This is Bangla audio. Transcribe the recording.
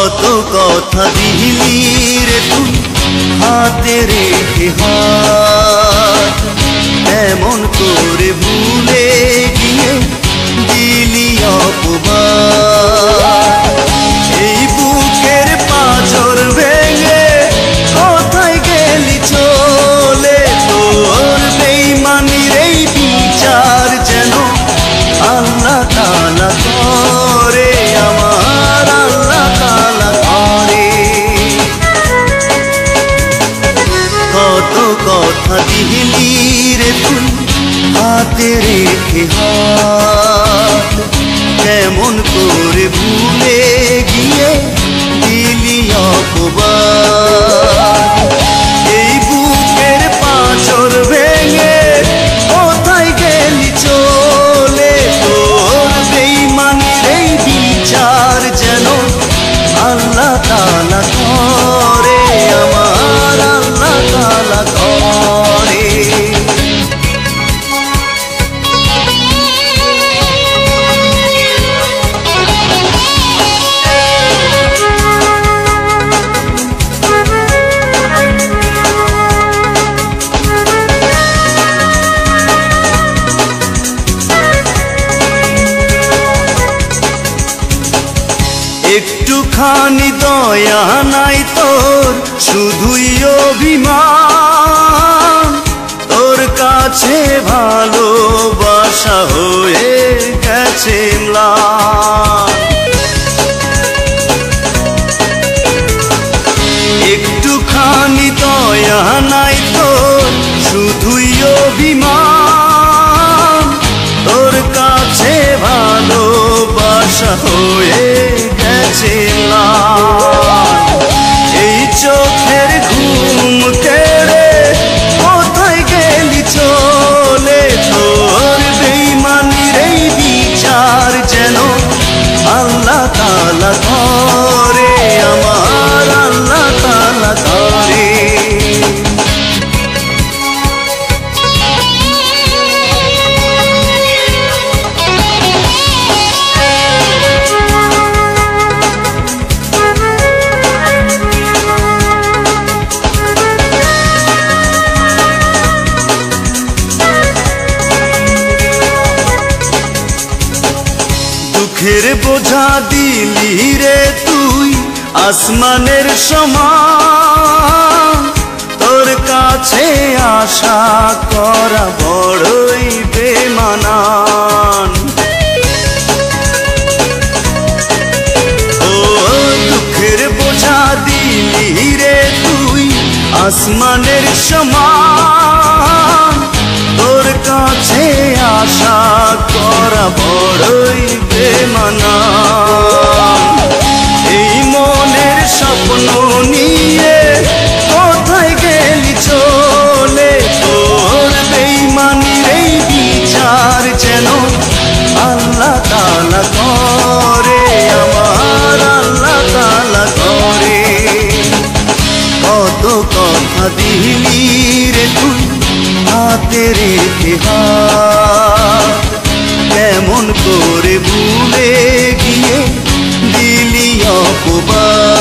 কত কথা দিলি রে তুই হাতে রেখে হাত, এমন করে ভুলে গিয়ে দিলি অপবাদ। এই বুকের পাঁজর ভেঙে কোথায় গেলি চলে, তোর বেঈমানির এই বিচার যেন আল্লাহ তাআলা করে, আমার আল্লাহ তাআলা করে। কত কথা দিলি রে তুই হাতে রেখে হাত, কেমন করে ভুলে গিয়ে দিলি অপবাদ। এই বুকের পাঁজর ভেঙে কোথায় গেলি চলে, তোর বেঈমানির এই বিচার যেন আল্লাহ তাআলা করে, আমার আল্লাহ তাআলা করে। একটুখানি দয়া নাই তোর, শুধুই অভিমান, তোর কাছে ভালোবাসা হয়ে গেছে ম্লান। একটুখানি দয়া নাই তোর, শুধুই অভিমান, তোর কাছে ভালোবাসা হয়ে গেছে ম্লান। এই চোখের ঘুম কেড়ে কোথায় গেলি চলে, তোর বেঈমানির এই বিচার যেন আল্লাহ তাআলা করে, আমার আল্লাহ তাআলা করে। দুঃখের বোঝা দিলি রে তুই আসমানের সমান, তোর কাছে আশা করা বড়ই বেমানান। ও দুঃখের বোঝা দিলি রে তুই আসমানের সমান, তোর কাছে আশা করা বড়ই বেমানান। এই মনের স্বপ্ন নিয়ে কোথায় গেলি চলে, তোর বেঈমানির এই বিচার যেন আল্লাহ তাআলা করে, আমার আল্লাহ তাআলা করে। কত কথা দিলি রে তুই হাতে রেখে হাত, কেমন করে ভুলে গিয়ে দিলি অপবাদ।